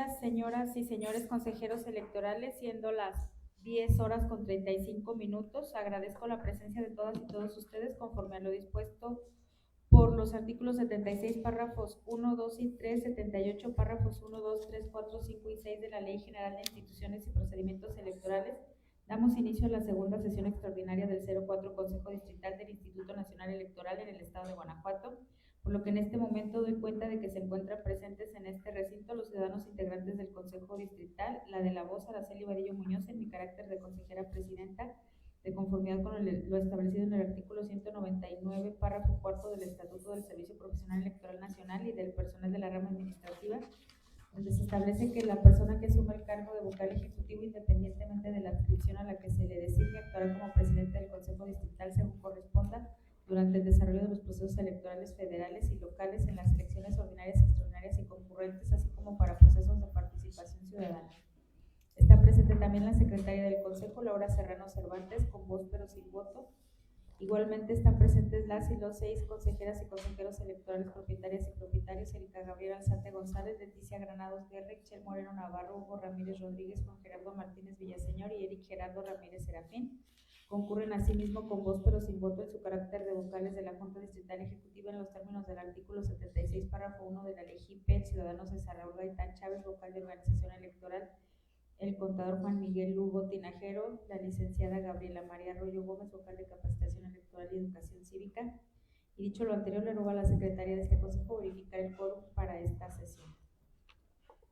días, señoras y señores consejeros electorales, siendo las 10 horas con 35 minutos. Agradezco la presencia de todas y todos ustedes conforme a lo dispuesto por los artículos 76, párrafos 1, 2 y 3, 78, párrafos 1, 2, 3, 4, 5 y 6 de la Ley General de Instituciones y Procedimientos Electorales. Damos inicio a la segunda sesión extraordinaria del 04 Consejo Distrital del Instituto Nacional Electoral en el estado de Guanajuato, por lo que en este momento doy cuenta de que se encuentran presentes en este recinto los ciudadanos integrantes del Consejo Distrital, la de la voz Araceli Vadillo Muñoz en mi carácter de consejera presidenta, de conformidad con lo establecido en el artículo 199, párrafo cuarto del Estatuto del Servicio Profesional Electoral Nacional y del personal de la rama administrativa, donde se establece que la persona que asuma el cargo de vocal ejecutivo, independientemente de la adscripción a la que se le designe, actuará como presidente del Consejo Distrital según corresponda durante el desarrollo de los procesos electorales federales y locales en las elecciones ordinarias, extraordinarias y concurrentes, así como para procesos de participación ciudadana. Está presente también la secretaria del Consejo, Laura Serrano Cervantes, con voz pero sin voto. Igualmente están presentes las y los 6 consejeras y consejeros electorales propietarias y propietarios: Erika Gabriela Alzate González, Leticia Granados Guerra, Ixchel Moreno Navarro, Hugo Ramírez Rodríguez, Juan Gerardo Martínez Villaseñor y Eric Gerardo Ramírez Serafín. Concurren asimismo con voz pero sin voto en su carácter de vocales de la Junta Distrital Ejecutiva en los términos del artículo 76, párrafo 1 de la Ley JIP, el ciudadano César Raúl Gaitán Chávez, vocal de organización electoral; el contador Juan Miguel Lugo Tinajero; la licenciada Gabriela María Arroyo Gómez, vocal de capacitación electoral y educación cívica. Y dicho lo anterior, le ruego a la secretaria de este consejo verificar el quórum para esta sesión.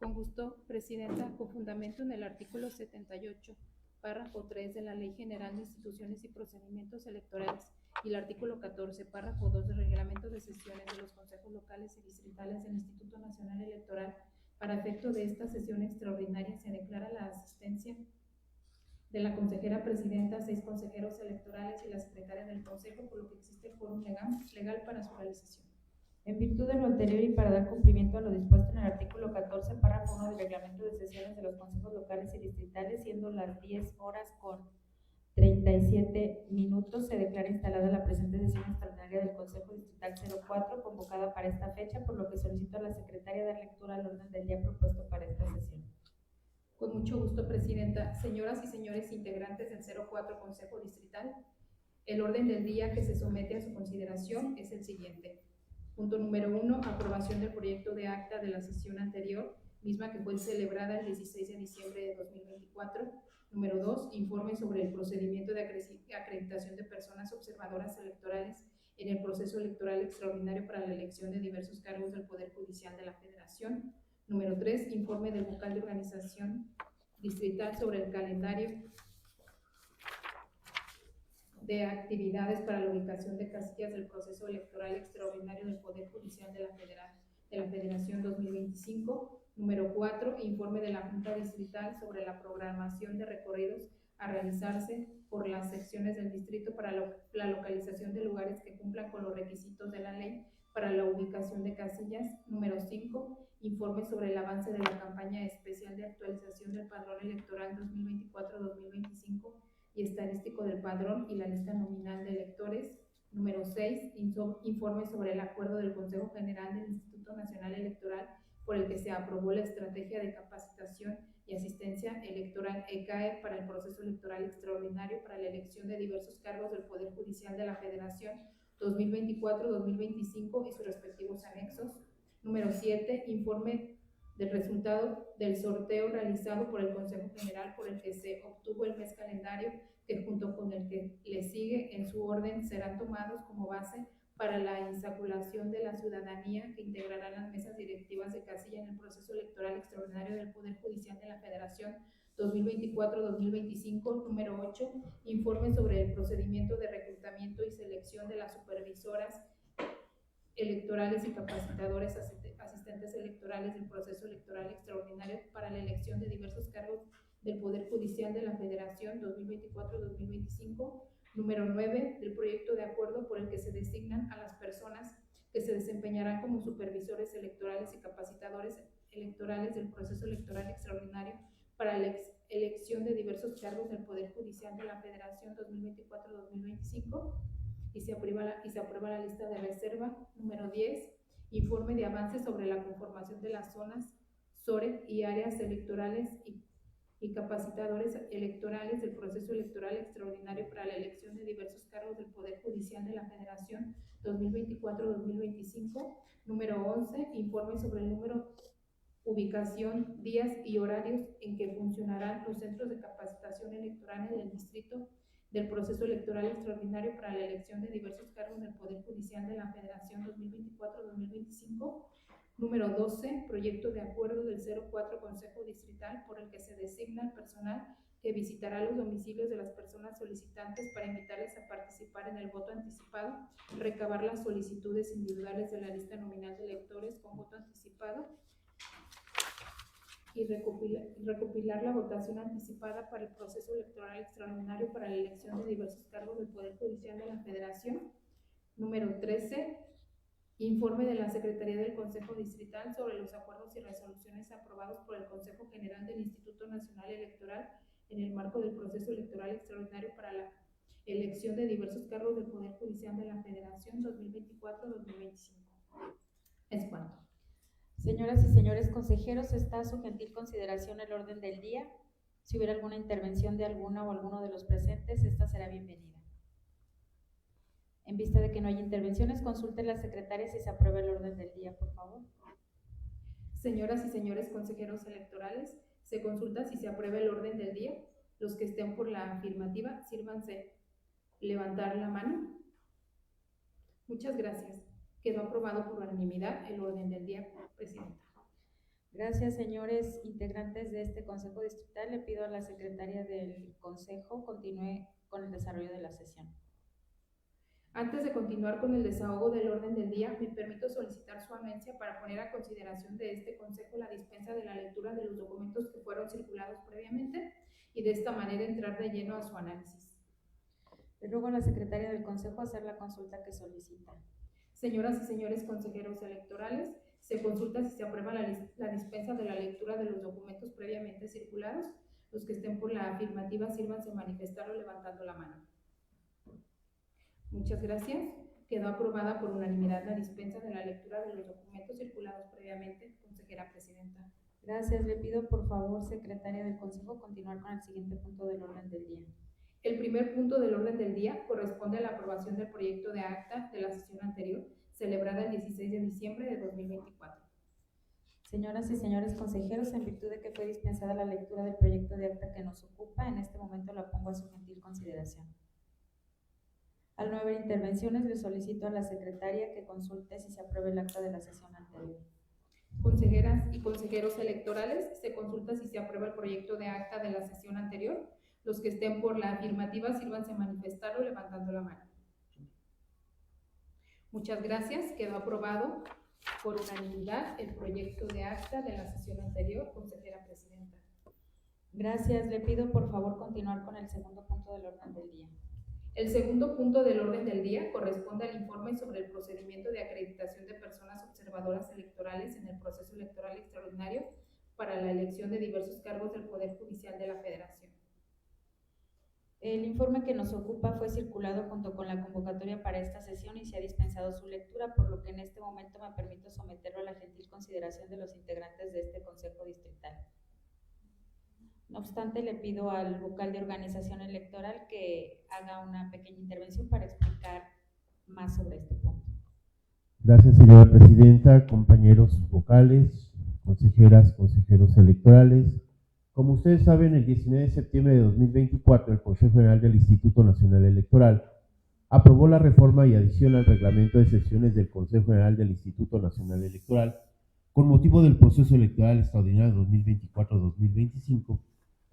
Con gusto, Presidenta, con fundamento en el artículo 78, párrafo 3 de la Ley General de Instituciones y Procedimientos Electorales y el artículo 14, párrafo 2 del Reglamento de Sesiones de los Consejos Locales y Distritales del Instituto Nacional Electoral, para efecto de esta sesión extraordinaria se declara la asistencia de la consejera presidenta, 6 consejeros electorales y la secretaria del consejo, por lo que existe quórum legal para su realización. En virtud de lo anterior y para dar cumplimiento a lo dispuesto en el artículo 14, párrafo 1 del Reglamento de Sesiones de los Consejos Locales y Distritales, siendo las 10 horas con 37 minutos, se declara instalada la presente sesión extraordinaria del Consejo Distrital 04, convocada para esta fecha, por lo que solicito a la secretaria dar lectura al orden del día propuesto para esta sesión. Con mucho gusto, Presidenta. Señoras y señores integrantes del 04 Consejo Distrital, el orden del día que se somete a su consideración es el siguiente. Punto número 1, aprobación del proyecto de acta de la sesión anterior, misma que fue celebrada el 16 de diciembre de 2024. Número 2, informe sobre el procedimiento de acreditación de personas observadoras electorales en el proceso electoral extraordinario para la elección de diversos cargos del Poder Judicial de la Federación. Número 3, informe del vocal de organización distrital sobre el calendario de actividades para la ubicación de casillas del proceso electoral extraordinario del Poder Judicial de la Federación 2025. Número 4, informe de la Junta Distrital sobre la programación de recorridos a realizarse por las secciones del distrito para la localización de lugares que cumplan con los requisitos de la ley para la ubicación de casillas. Número 5, informe sobre el avance de la campaña especial de actualización del padrón electoral 2024-2025 y estadístico del padrón y la lista nominal de electores. Número 6, informe sobre el acuerdo del Consejo General del Instituto Nacional Electoral por el que se aprobó la estrategia de capacitación y asistencia electoral ECAE para el proceso electoral extraordinario para la elección de diversos cargos del Poder Judicial de la Federación 2024-2025 y sus respectivos anexos. Número 7, informe del resultado del sorteo realizado por el Consejo General por el que se obtuvo el mes calendario, que junto con el que le sigue en su orden serán tomados como base para la insaculación de la ciudadanía que integrará las mesas directivas de casilla en el proceso electoral extraordinario del Poder Judicial de la Federación 2024-2025. Número 8, informe sobre el procedimiento de reclutamiento y selección de las supervisoras electorales y capacitadores asistentes electorales del proceso electoral extraordinario para la elección de diversos cargos del Poder Judicial de la Federación 2024-2025. Número 9, del proyecto de acuerdo por el que se designan a las personas que se desempeñarán como supervisores electorales y capacitadores electorales del proceso electoral extraordinario para la elección de diversos cargos del Poder Judicial de la Federación 2024-2025. Y se aprueba la lista de reserva. Número 10, informe de avance sobre la conformación de las zonas SORE y áreas electorales y capacitadores electorales del proceso electoral extraordinario para la elección de diversos cargos del Poder Judicial de la Federación 2024-2025. Número 11, informe sobre el número, ubicación, días y horarios en que funcionarán los centros de capacitación electoral en el distrito del proceso electoral extraordinario para la elección de diversos cargos del Poder Judicial de la Federación 2024-2025. Número 12, proyecto de acuerdo del 04 Consejo Distrital por el que se designa el personal que visitará los domicilios de las personas solicitantes para invitarles a participar en el voto anticipado, recabar las solicitudes individuales de la lista nominal de electores con voto anticipado y recopilar la votación anticipada para el proceso electoral extraordinario para la elección de diversos cargos del Poder Judicial de la Federación. Número 13, informe de la Secretaría del Consejo Distrital sobre los acuerdos y resoluciones aprobados por el Consejo General del Instituto Nacional Electoral en el marco del proceso electoral extraordinario para la elección de diversos cargos del Poder Judicial de la Federación 2024-2025. Es cuanto. Señoras y señores consejeros, está a su gentil consideración el orden del día. Si hubiera alguna intervención de alguna o alguno de los presentes, esta será bienvenida. En vista de que no hay intervenciones, consulte la secretaria si se aprueba el orden del día, por favor. Señoras y señores consejeros electorales, se consulta si se aprueba el orden del día. Los que estén por la afirmativa, sírvanse levantar la mano. Muchas gracias. Quedó aprobado por unanimidad el orden del día, Presidenta. Gracias, señores integrantes de este Consejo Distrital. Le pido a la secretaria del Consejo continúe con el desarrollo de la sesión. Antes de continuar con el desahogo del orden del día, me permito solicitar su anuencia para poner a consideración de este Consejo la dispensa de la lectura de los documentos que fueron circulados previamente y de esta manera entrar de lleno a su análisis. Le ruego a la secretaria del Consejo hacer la consulta que solicita. Señoras y señores consejeros electorales, se consulta si se aprueba la dispensa de la lectura de los documentos previamente circulados. Los que estén por la afirmativa, sírvanse manifestarlo levantando la mano. Muchas gracias. Quedó aprobada por unanimidad la dispensa de la lectura de los documentos circulados previamente, consejera presidenta. Gracias. Le pido, por favor, secretaria del Consejo, continuar con el siguiente punto del orden del día. El primer punto del orden del día corresponde a la aprobación del proyecto de acta de la sesión anterior, celebrada el 16 de diciembre de 2024. Señoras y señores consejeros, en virtud de que fue dispensada la lectura del proyecto de acta que nos ocupa, en este momento la pongo a su gentil consideración. Al no haber intervenciones, le solicito a la secretaria que consulte si se aprueba el acta de la sesión anterior. Consejeras y consejeros electorales, se consulta si se aprueba el proyecto de acta de la sesión anterior. Los que estén por la afirmativa, sírvanse manifestarlo levantando la mano. Muchas gracias. Quedó aprobado por unanimidad el proyecto de acta de la sesión anterior, consejera presidenta. Gracias. Le pido, por favor, continuar con el segundo punto del orden del día. El segundo punto del orden del día corresponde al informe sobre el procedimiento de acreditación de personas observadoras electorales en el proceso electoral extraordinario para la elección de diversos cargos del Poder Judicial de la Federación. El informe que nos ocupa fue circulado junto con la convocatoria para esta sesión y se ha dispensado su lectura, por lo que en este momento me permito someterlo a la gentil consideración de los integrantes de este Consejo Distrital. No obstante, le pido al vocal de organización electoral que haga una pequeña intervención para explicar más sobre este punto. Gracias, señora presidenta, compañeros vocales, consejeras, consejeros electorales. Como ustedes saben, el 19 de septiembre de 2024, el Consejo General del Instituto Nacional Electoral aprobó la reforma y adición al reglamento de sesiones del Consejo General del Instituto Nacional Electoral con motivo del proceso electoral extraordinario 2024-2025,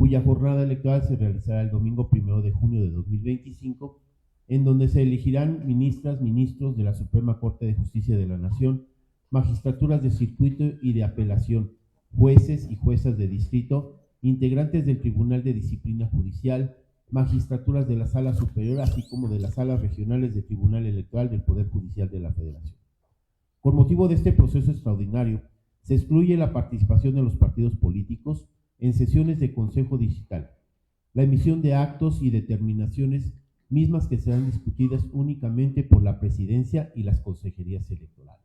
cuya jornada electoral se realizará el domingo 1 de junio de 2025, en donde se elegirán ministras, ministros de la Suprema Corte de Justicia de la Nación, magistraturas de circuito y de apelación, jueces y juezas de distrito, integrantes del Tribunal de Disciplina Judicial, magistraturas de la Sala Superior, así como de las salas regionales del Tribunal Electoral del Poder Judicial de la Federación. Con motivo de este proceso extraordinario, se excluye la participación de los partidos políticos en sesiones de Consejo Distrital, la emisión de actos y determinaciones mismas que serán discutidas únicamente por la Presidencia y las consejerías electorales.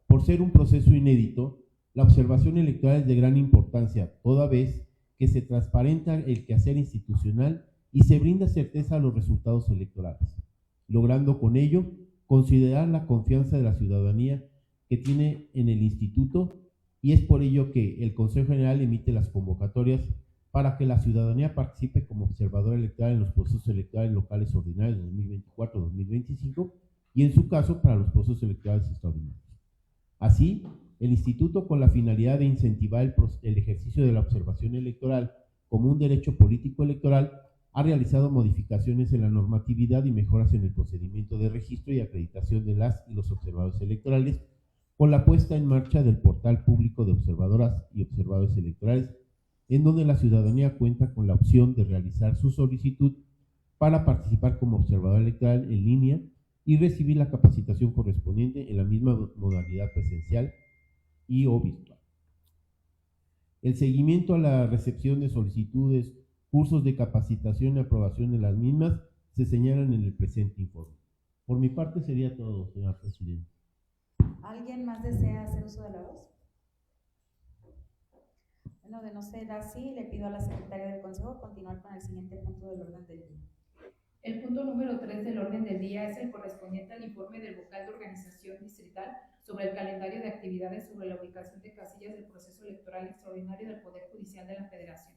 Por ser un proceso inédito, La observación electoral es de gran importancia, toda vez que se transparenta el quehacer institucional y se brinda certeza a los resultados electorales, logrando con ello considerar la confianza de la ciudadanía que tiene en el instituto, y es por ello que el Consejo General emite las convocatorias para que la ciudadanía participe como observador electoral en los procesos electorales locales ordinarios 2024-2025 y en su caso para los procesos electorales extraordinarios. Así, el instituto, con la finalidad de incentivar el ejercicio de la observación electoral como un derecho político electoral, ha realizado modificaciones en la normatividad y mejoras en el procedimiento de registro y acreditación de las y los observadores electorales, con la puesta en marcha del portal público de observadoras y observadores electorales, en donde la ciudadanía cuenta con la opción de realizar su solicitud para participar como observador electoral en línea y recibir la capacitación correspondiente en la misma modalidad presencial y o virtual. El seguimiento a la recepción de solicitudes, cursos de capacitación y aprobación de las mismas se señalan en el presente informe. Por mi parte sería todo, señora Presidenta. ¿Alguien más desea hacer uso de la voz? Bueno, de no ser así, le pido a la secretaria del Consejo continuar con el siguiente punto del orden del día. El punto número 3 del orden del día es el correspondiente al informe del vocal de organización distrital sobre el calendario de actividades sobre la ubicación de casillas del proceso electoral extraordinario del Poder Judicial de la Federación.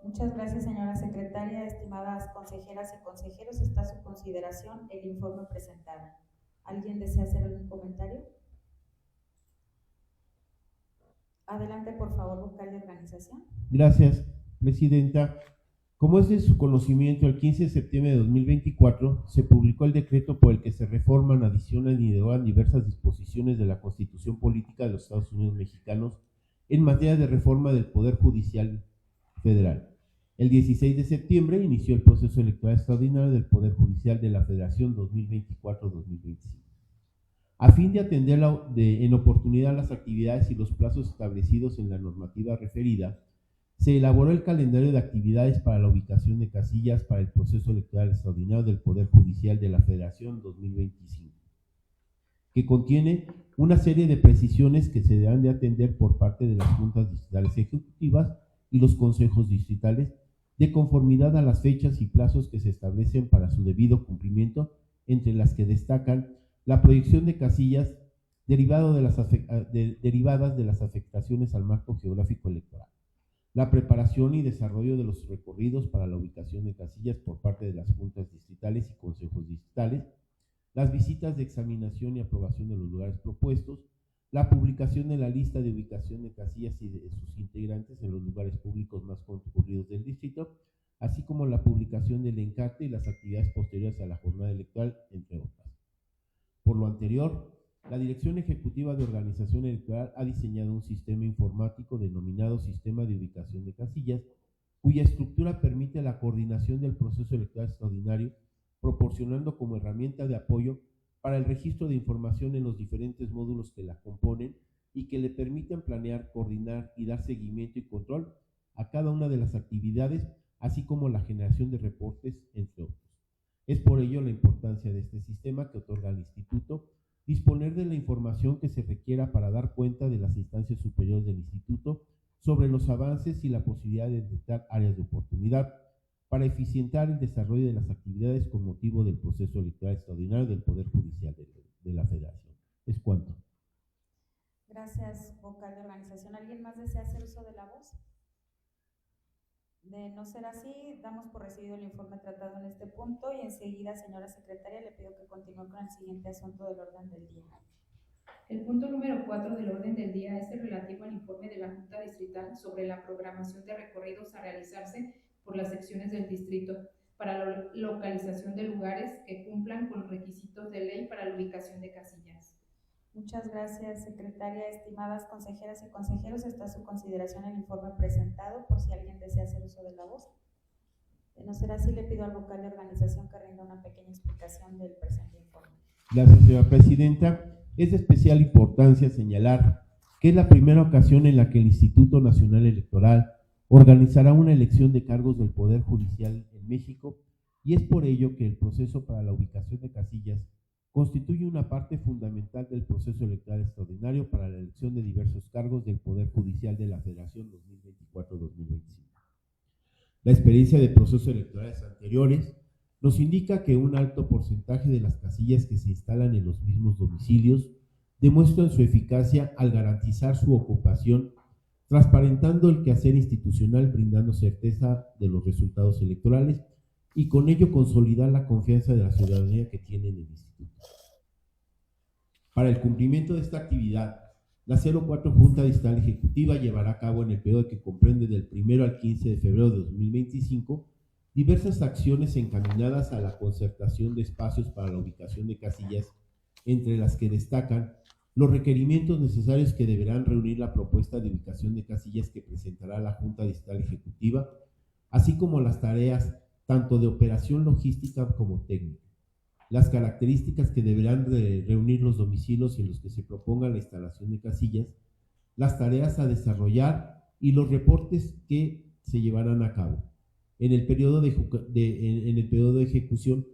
Muchas gracias, señora secretaria. Estimadas consejeras y consejeros, está a su consideración el informe presentado. ¿Alguien desea hacer algún comentario? Adelante, por favor, vocal de organización. Gracias, Presidenta. Como es de su conocimiento, el 15 de septiembre de 2024 se publicó el decreto por el que se reforman, adicionan y derogan diversas disposiciones de la Constitución Política de los Estados Unidos Mexicanos en materia de reforma del Poder Judicial Federal. El 16 de septiembre inició el proceso electoral extraordinario del Poder Judicial de la Federación 2024-2025. A fin de atender en oportunidad las actividades y los plazos establecidos en la normativa referida, se elaboró el calendario de actividades para la ubicación de casillas para el proceso electoral extraordinario del Poder Judicial de la Federación 2025, que contiene una serie de precisiones que se deberán de atender por parte de las juntas distritales ejecutivas y los consejos distritales, de conformidad a las fechas y plazos que se establecen para su debido cumplimiento, entre las que destacan la proyección de casillas derivadas de las afectaciones al marco geográfico electoral, la preparación y desarrollo de los recorridos para la ubicación de casillas por parte de las juntas distritales y consejos distritales, las visitas de examinación y aprobación de los lugares propuestos, la publicación de la lista de ubicación de casillas y de sus integrantes en los lugares públicos más concurridos del distrito, así como la publicación del encarte y las actividades posteriores a la jornada electoral, entre otras. Por lo anterior, la Dirección Ejecutiva de Organización Electoral ha diseñado un sistema informático denominado Sistema de Ubicación de Casillas, cuya estructura permite la coordinación del proceso electoral extraordinario, proporcionando como herramienta de apoyo para el registro de información en los diferentes módulos que la componen y que le permiten planear, coordinar y dar seguimiento y control a cada una de las actividades, así como la generación de reportes, entre otros. Es por ello la importancia de este sistema que otorga al Instituto disponer de la información que se requiera para dar cuenta de las instancias superiores del Instituto sobre los avances y la posibilidad de detectar áreas de oportunidad para eficientar el desarrollo de las actividades con motivo del proceso electoral extraordinario del Poder Judicial de la Federación. Es cuanto. Gracias, vocal de organización. ¿Alguien más desea hacer uso de la voz? De no ser así, damos por recibido el informe tratado en este punto y enseguida, señora secretaria, le pido que continúe con el siguiente asunto del orden del día. El punto número 4 del orden del día es el relativo al informe de la Junta Distrital sobre la programación de recorridos a realizarse por las secciones del distrito para la localización de lugares que cumplan con los requisitos de ley para la ubicación de casillas. Muchas gracias, secretaria. Estimadas consejeras y consejeros, está a su consideración el informe presentado, por si alguien desea hacer uso de la voz. De no ser así, le pido al vocal de organización que rinda una pequeña explicación del presente informe. Gracias, señora Presidenta. Es de especial importancia señalar que es la primera ocasión en la que el Instituto Nacional Electoral organizará una elección de cargos del Poder Judicial en México, y es por ello que el proceso para la ubicación de casillas constituye una parte fundamental del proceso electoral extraordinario para la elección de diversos cargos del Poder Judicial de la Federación 2024-2025. La experiencia de procesos electorales anteriores nos indica que un alto porcentaje de las casillas que se instalan en los mismos domicilios demuestran su eficacia al garantizar su ocupación, transparentando el quehacer institucional, brindando certeza de los resultados electorales y con ello consolidar la confianza de la ciudadanía que tiene en el instituto. Para el cumplimiento de esta actividad, la 04 Junta Distrital Ejecutiva llevará a cabo en el periodo que comprende del 1 al 15 de febrero de 2025 diversas acciones encaminadas a la concertación de espacios para la ubicación de casillas, entre las que destacan los requerimientos necesarios que deberán reunir la propuesta de ubicación de casillas que presentará la Junta Distrital Ejecutiva, así como las tareas tanto de operación logística como técnica, las características que deberán reunir los domicilios en los que se proponga la instalación de casillas, las tareas a desarrollar y los reportes que se llevarán a cabo. En el periodo de ejecución,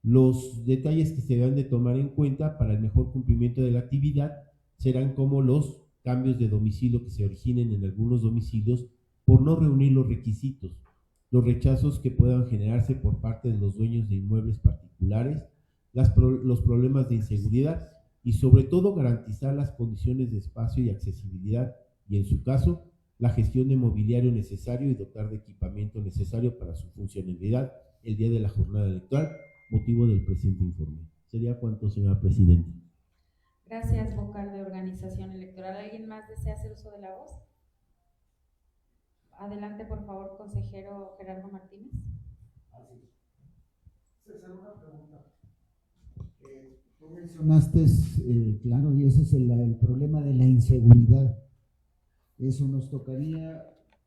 los detalles que se deben de tomar en cuenta para el mejor cumplimiento de la actividad serán como los cambios de domicilio que se originen en algunos domicilios por no reunir los requisitos, los rechazos que puedan generarse por parte de los dueños de inmuebles particulares, los problemas de inseguridad y sobre todo garantizar las condiciones de espacio y accesibilidad y en su caso la gestión de mobiliario necesario y dotar de equipamiento necesario para su funcionalidad el día de la jornada electoral, motivo del presente informe. ¿Sería cuánto, señora presidenta? Gracias, vocal de organización electoral. ¿Alguien más desea hacer uso de la voz? Adelante, por favor, consejero Gerardo Martínez. Así. César, una pregunta. Tú mencionaste, claro, y ese es el problema de la inseguridad. Eso nos tocaría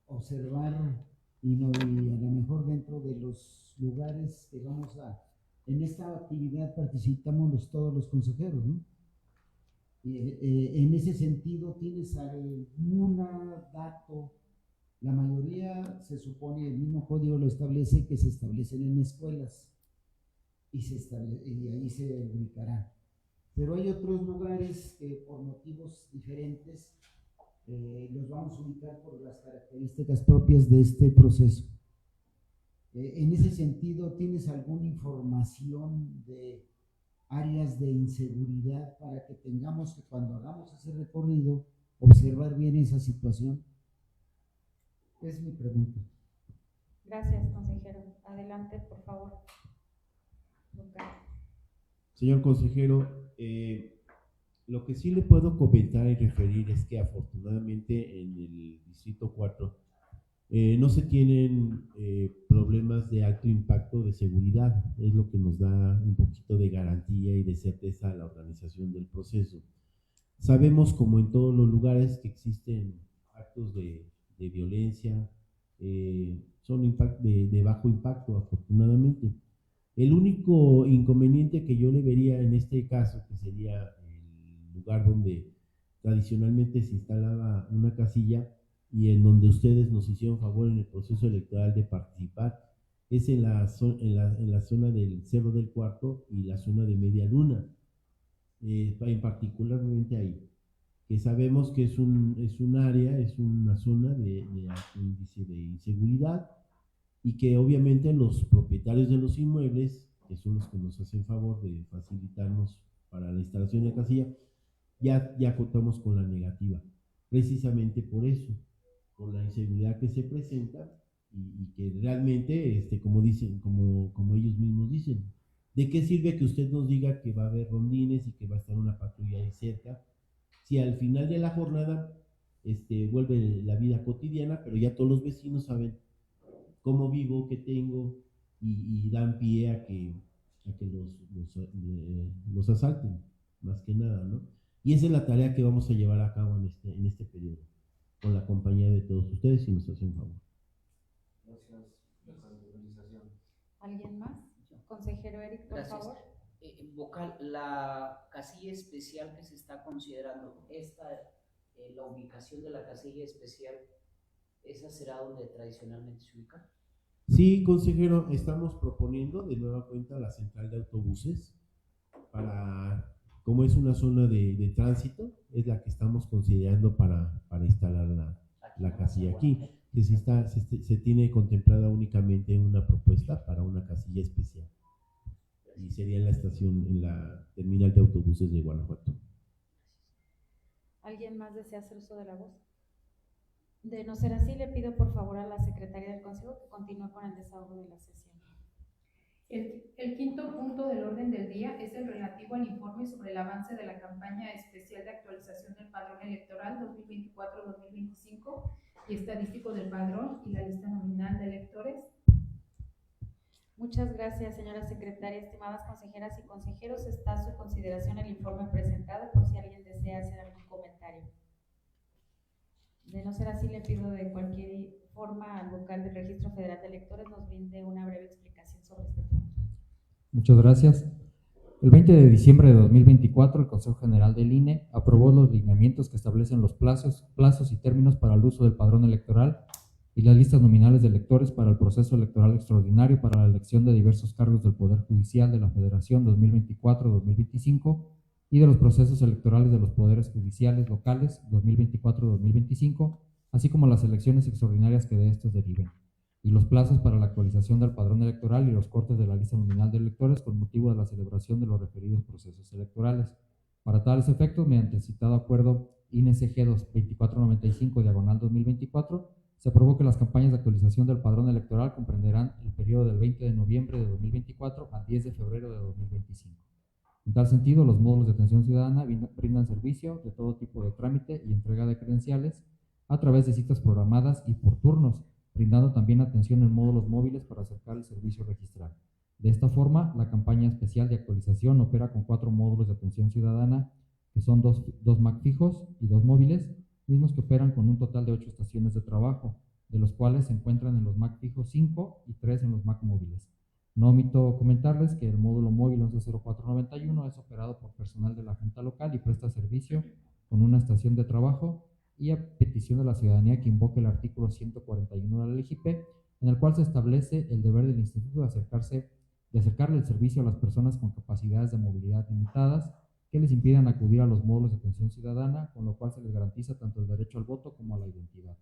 observar y a lo mejor dentro de los lugares que vamos a... En esta actividad participamos todos los consejeros, ¿no? En ese sentido, ¿tienes algún dato? La mayoría se supone, el mismo código lo establece, que se establecen en escuelas y ahí se ubicarán. Pero hay otros lugares que por motivos diferentes los vamos a ubicar por las características propias de este proceso. En ese sentido, ¿tienes alguna información de áreas de inseguridad para que tengamos que cuando hagamos ese recorrido observar bien esa situación? Es mi pregunta. Gracias, consejero. Adelante, por favor. Señor consejero, lo que sí le puedo comentar y referir es que afortunadamente en el Distrito 4 no se tienen problemas de alto impacto de seguridad, es lo que nos da un poquito de garantía y de certeza a la organización del proceso. Sabemos, como en todos los lugares, que existen actos de violencia, son de bajo impacto, afortunadamente. El único inconveniente que yo le vería en este caso, que sería el lugar donde tradicionalmente se instalaba una casilla y en donde ustedes nos hicieron favor en el proceso electoral de participar, es en la zona del Cerro del Cuarto y la zona de Media Luna, en particularmente ahí, que sabemos que es un área, es una zona de alto índice de inseguridad, y que obviamente los propietarios de los inmuebles, que son los que nos hacen favor de facilitarnos para la instalación de casilla, ya contamos con la negativa, precisamente por eso, por la inseguridad que se presenta y que realmente, como dicen, como ellos mismos dicen, ¿de qué sirve que usted nos diga que va a haber rondines y que va a estar una patrulla ahí cerca, si al final de la jornada vuelve la vida cotidiana, pero ya todos los vecinos saben cómo vivo, qué tengo, y dan pie a que los asalten, más que nada, ¿no? Y esa es la tarea que vamos a llevar a cabo en este periodo, con la compañía de todos ustedes, si nos hacen favor. Gracias, vocal de organización. ¿Alguien más? Consejero Eric, por Gracias. favor. Vocal, la casilla especial que se está considerando, la ubicación de la casilla especial, ¿esa será donde tradicionalmente se ubica? Sí, consejero, estamos proponiendo de nueva cuenta la central de autobuses, como es una zona de tránsito, es la que estamos considerando para instalar la casilla aquí, que se tiene contemplada únicamente una propuesta para una casilla especial. Y sería en la estación, en la terminal de autobuses de Guanajuato. ¿Alguien más desea hacer uso de la voz? De no ser así, le pido por favor a la secretaria del Consejo que continúe con el desahogo de la sesión. El quinto punto del orden del día es el relativo al informe sobre el avance de la campaña especial de actualización del padrón electoral 2024-2025 y estadístico del padrón y la lista nominal de electores. Muchas gracias, señora secretaria. Estimadas consejeras y consejeros, está a su consideración el informe presentado por si alguien desea hacer algún comentario. De no ser así, le pido de cualquier forma al vocal del Registro Federal de Electores nos brinde una breve explicación sobre este punto. Muchas gracias. El 20 de diciembre de 2024, el Consejo General del INE aprobó los lineamientos que establecen los plazos y términos para el uso del padrón electoral y las listas nominales de electores para el proceso electoral extraordinario para la elección de diversos cargos del Poder Judicial de la Federación 2024-2025 y de los procesos electorales de los poderes judiciales locales 2024-2025, así como las elecciones extraordinarias que de estos deriven, y los plazos para la actualización del padrón electoral y los cortes de la lista nominal de electores con motivo de la celebración de los referidos procesos electorales. Para tales efectos, mediante el citado acuerdo INE-CG 2495/2024, se aprobó que las campañas de actualización del padrón electoral comprenderán el periodo del 20 de noviembre de 2024 al 10 de febrero de 2025. En tal sentido, los módulos de atención ciudadana brindan servicio de todo tipo de trámite y entrega de credenciales a través de citas programadas y por turnos, brindando también atención en módulos móviles para acercar el servicio registral. De esta forma, la campaña especial de actualización opera con 4 módulos de atención ciudadana, que son dos MAC fijos y 2 móviles, mismos que operan con un total de 8 estaciones de trabajo, de los cuales se encuentran en los MAC fijos 5 y 3 en los MAC móviles. No omito comentarles que el módulo móvil 110491 es operado por personal de la Junta Local y presta servicio con una estación de trabajo y a petición de la ciudadanía que invoque el artículo 141 de la LGP, en el cual se establece el deber del instituto de acercarle el servicio a las personas con capacidades de movilidad limitadas que les impidan acudir a los módulos de atención ciudadana, con lo cual se les garantiza tanto el derecho al voto como a la identidad.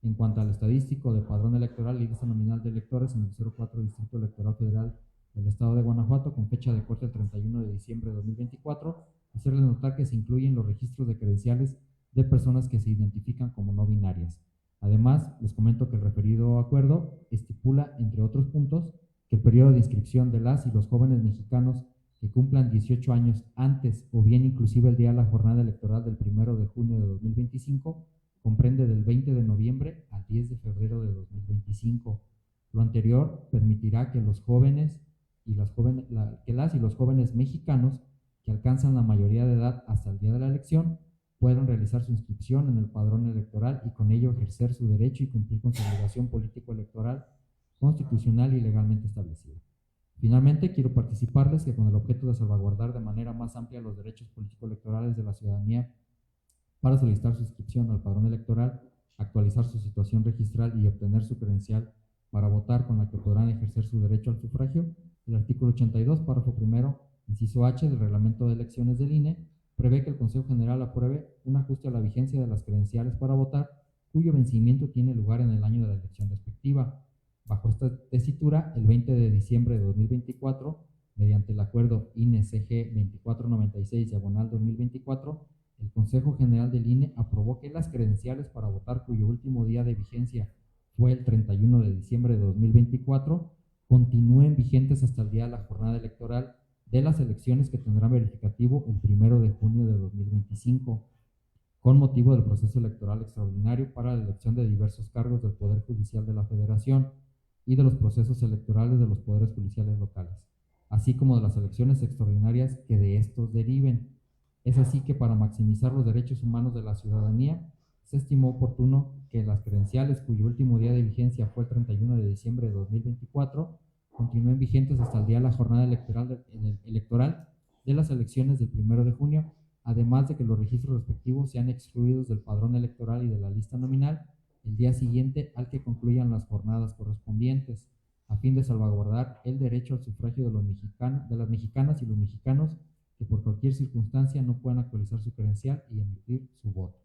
En cuanto al estadístico de padrón electoral y lista nominal de electores en el 04 Distrito Electoral Federal del Estado de Guanajuato, con fecha de corte el 31 de diciembre de 2024, hacerles notar que se incluyen los registros de credenciales de personas que se identifican como no binarias. Además, les comento que el referido acuerdo estipula, entre otros puntos, que el periodo de inscripción de las y los jóvenes mexicanos que cumplan 18 años antes o bien inclusive el día de la jornada electoral del 1 de junio de 2025 comprende del 20 de noviembre al 10 de febrero de 2025. Lo anterior permitirá que las y los jóvenes mexicanos que alcanzan la mayoría de edad hasta el día de la elección puedan realizar su inscripción en el padrón electoral y con ello ejercer su derecho y cumplir con su obligación político-electoral constitucional y legalmente establecida. Finalmente, quiero participarles que con el objeto de salvaguardar de manera más amplia los derechos político-electorales de la ciudadanía para solicitar su inscripción al padrón electoral, actualizar su situación registral y obtener su credencial para votar con la que podrán ejercer su derecho al sufragio, el artículo 82, párrafo primero, inciso H del reglamento de elecciones del INE, prevé que el Consejo General apruebe un ajuste a la vigencia de las credenciales para votar, cuyo vencimiento tiene lugar en el año de la elección respectiva. Bajo esta tesitura, el 20 de diciembre de 2024, mediante el acuerdo INE-CG 2496/2024, el Consejo General del INE aprobó que las credenciales para votar cuyo último día de vigencia fue el 31 de diciembre de 2024, continúen vigentes hasta el día de la jornada electoral de las elecciones que tendrán verificativo el 1 de junio de 2025, con motivo del proceso electoral extraordinario para la elección de diversos cargos del Poder Judicial de la Federación y de los procesos electorales de los poderes judiciales locales, así como de las elecciones extraordinarias que de estos deriven. Es así que para maximizar los derechos humanos de la ciudadanía, se estimó oportuno que las credenciales cuyo último día de vigencia fue el 31 de diciembre de 2024 continúen vigentes hasta el día de la jornada electoral de las elecciones del 1 de junio, además de que los registros respectivos sean excluidos del padrón electoral y de la lista nominal el día siguiente al que concluyan las jornadas correspondientes, a fin de salvaguardar el derecho al sufragio de las mexicanas y los mexicanos que por cualquier circunstancia no puedan actualizar su credencial y emitir su voto.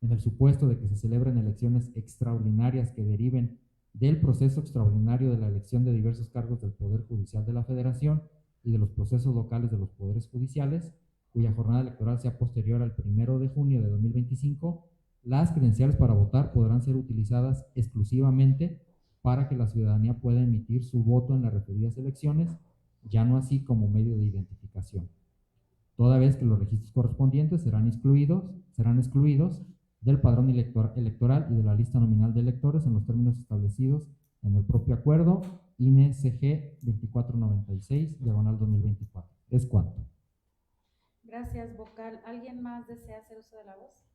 En el supuesto de que se celebren elecciones extraordinarias que deriven del proceso extraordinario de la elección de diversos cargos del Poder Judicial de la Federación y de los procesos locales de los poderes judiciales, cuya jornada electoral sea posterior al 1 de junio de 2025, las credenciales para votar podrán ser utilizadas exclusivamente para que la ciudadanía pueda emitir su voto en las referidas elecciones, ya no así como medio de identificación, toda vez que los registros correspondientes serán excluidos del padrón electoral y de la lista nominal de electores en los términos establecidos en el propio acuerdo INE-CG 2496/2024. ¿Es cuanto? Gracias, vocal. ¿Alguien más desea hacer uso de la voz?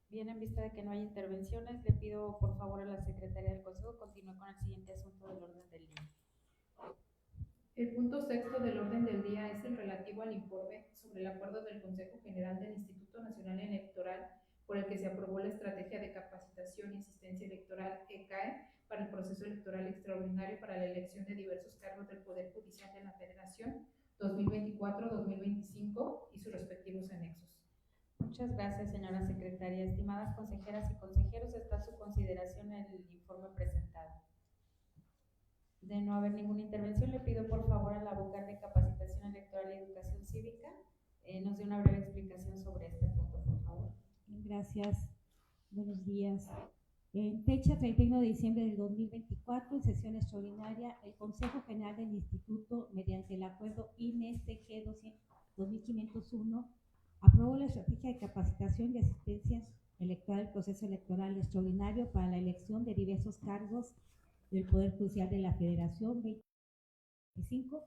Bien, en vista de que no hay intervenciones, le pido por favor a la Secretaría del Consejo continúe con el siguiente asunto del orden del día. El punto sexto del orden del día es el relativo al informe sobre el acuerdo del Consejo General del Instituto Nacional Electoral por el que se aprobó la Estrategia de Capacitación y Asistencia Electoral ECAE para el proceso electoral extraordinario para la elección de diversos cargos del Poder Judicial de la Federación 2024-2025 y sus respectivos anexos. Muchas gracias, señora secretaria. Estimadas consejeras y consejeros, está a su consideración el informe presentado. De no haber ninguna intervención, le pido por favor a la vocal de Capacitación Electoral y Educación Cívica nos dé una breve explicación sobre este punto, por favor. Gracias. Buenos días. En fecha 31 de diciembre del 2024, en sesión extraordinaria, el Consejo General del Instituto, mediante el acuerdo INE-CG 2501, aprobó la estrategia de capacitación y asistencia electoral del proceso electoral extraordinario para la elección de diversos cargos del Poder Judicial de la Federación 2025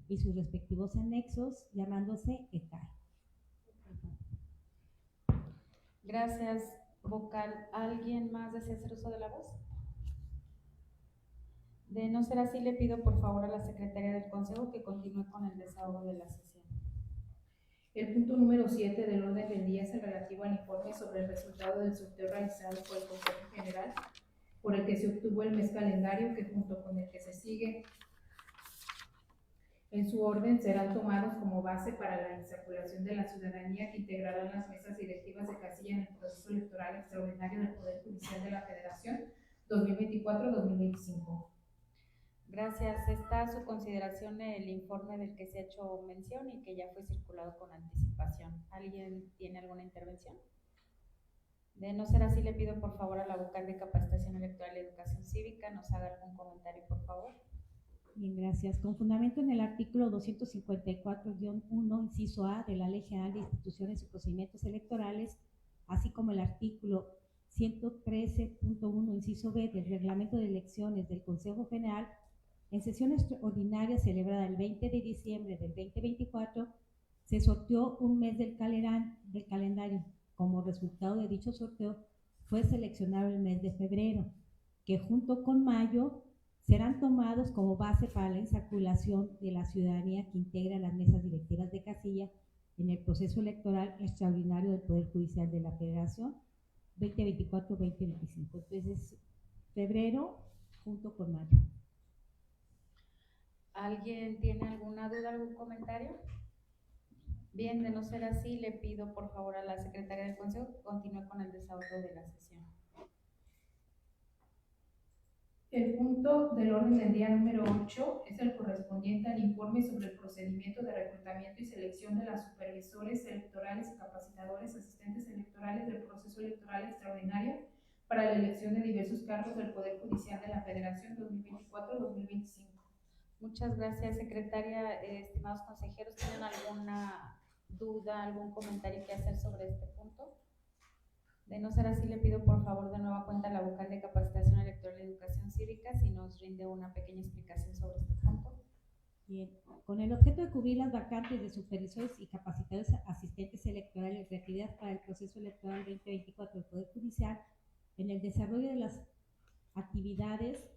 y sus respectivos anexos, llamándose ECAE. Gracias, vocal. ¿Alguien más desea hacer uso de la voz? De no ser así, le pido por favor a la Secretaría del Consejo que continúe con el desahogo de la sesión. El punto número 7 del orden del día es el relativo al informe sobre el resultado del sorteo realizado por el Consejo General, por el que se obtuvo el mes calendario, que junto con el que se sigue en su orden serán tomados como base para la insaculación de la ciudadanía que integrarán las mesas directivas de casilla en el proceso electoral extraordinario del Poder Judicial de la Federación 2024-2025. Gracias. Está a su consideración el informe del que se ha hecho mención y que ya fue circulado con anticipación. ¿Alguien tiene alguna intervención? De no ser así, le pido por favor a la vocal de Capacitación Electoral y Educación Cívica nos haga algún comentario, por favor. Bien, gracias. Con fundamento en el artículo 254-1, inciso A de la Ley General de Instituciones y Procedimientos Electorales, así como el artículo 113.1, inciso B del Reglamento de Elecciones del Consejo General, en sesión extraordinaria celebrada el 20 de diciembre del 2024, se sorteó un mes del calendario. Como resultado de dicho sorteo, fue seleccionado el mes de febrero, que junto con mayo serán tomados como base para la insaculación de la ciudadanía que integra las mesas directivas de casilla en el proceso electoral extraordinario del Poder Judicial de la Federación 2024-2025. Entonces, febrero junto con mayo. ¿Alguien tiene alguna duda, algún comentario? Bien, de no ser así, le pido por favor a la Secretaria del Consejo que continúe con el desahogo de la sesión. El punto del orden del día número 8 es el correspondiente al informe sobre el procedimiento de reclutamiento y selección de las supervisores electorales y capacitadores asistentes electorales del proceso electoral extraordinario para la elección de diversos cargos del Poder Judicial de la Federación 2024-2025. Muchas gracias, secretaria. Estimados consejeros, ¿tienen alguna duda, algún comentario que hacer sobre este punto? De no ser así, le pido por favor de nueva cuenta a la vocal de Capacitación Electoral y Educación Cívica si nos rinde una pequeña explicación sobre este punto. Bien, con el objeto de cubrir las vacantes de supervisores y capacitadores asistentes electorales requeridas para el proceso electoral 2024 del Poder Judicial, en el desarrollo de las actividades,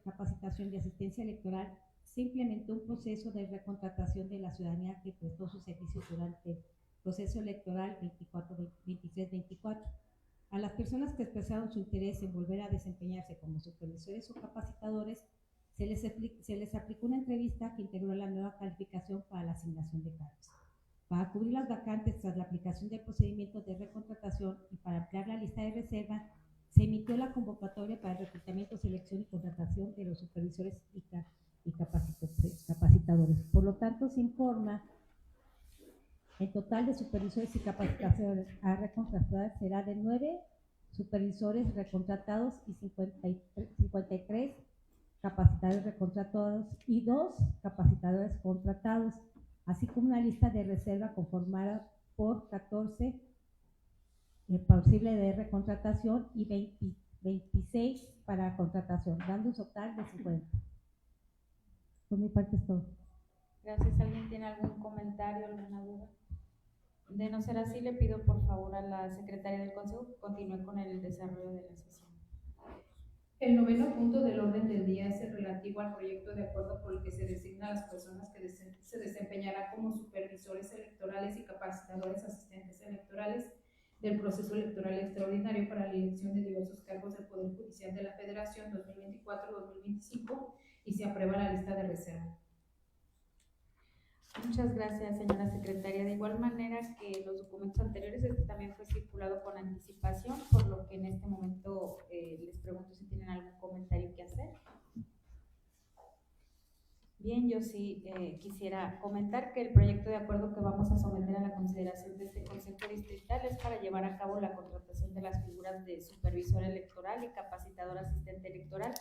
capacitación y asistencia electoral, se implementó un proceso de recontratación de la ciudadanía que prestó sus servicios durante el proceso electoral 23-24. A las personas que expresaron su interés en volver a desempeñarse como supervisores o capacitadores, se les aplicó una entrevista que integró la nueva calificación para la asignación de cargos. Para cubrir las vacantes tras la aplicación del procedimiento de recontratación y para ampliar la lista de reserva, se emitió la convocatoria para el reclutamiento, selección y contratación de los supervisores y capacitadores. Por lo tanto, se informa el total de supervisores y capacitadores a recontratar será de 9 supervisores recontratados y 53 capacitadores recontratados y 2 capacitadores contratados, así como una lista de reserva conformada por 14 posible de recontratación y 26 para contratación, dando un total de 50. Por mi parte es todo. Gracias. ¿Alguien tiene algún comentario, alguna duda? De no ser así, le pido por favor a la secretaria del Consejo que continúe con el desarrollo de la sesión. El noveno punto del orden del día es el relativo al proyecto de acuerdo por el que se designan las personas que se desempeñarán como supervisores electorales y capacitadores asistentes electorales del proceso electoral extraordinario para la elección de diversos cargos del Poder Judicial de la Federación 2024-2025 y se aprueba la lista de reserva. Muchas gracias, señora secretaria. De igual manera que los documentos anteriores, este también fue circulado con anticipación, por lo que en este momento les pregunto si tienen algún comentario que hacer. Bien, yo sí quisiera comentar que el proyecto de acuerdo que vamos a someter a la consideración de este Consejo Distrital es para llevar a cabo la contratación de las figuras de supervisor electoral y capacitador asistente electoral,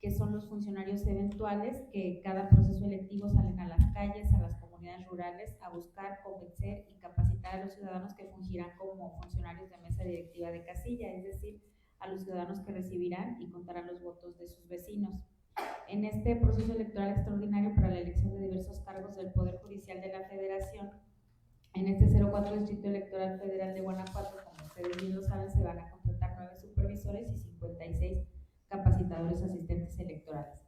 que son los funcionarios eventuales que cada proceso electivo salen a las calles, a las comunidades rurales, a buscar, convencer y capacitar a los ciudadanos que fungirán como funcionarios de mesa directiva de casilla, es decir, a los ciudadanos que recibirán y contarán los votos de sus vecinos. En este proceso electoral extraordinario para la elección de diversos cargos del Poder Judicial de la Federación, en este 04 Distrito Electoral Federal de Guanajuato, como ustedes bien lo saben, se van a contratar 9 supervisores y 56 capacitadores asistentes electorales.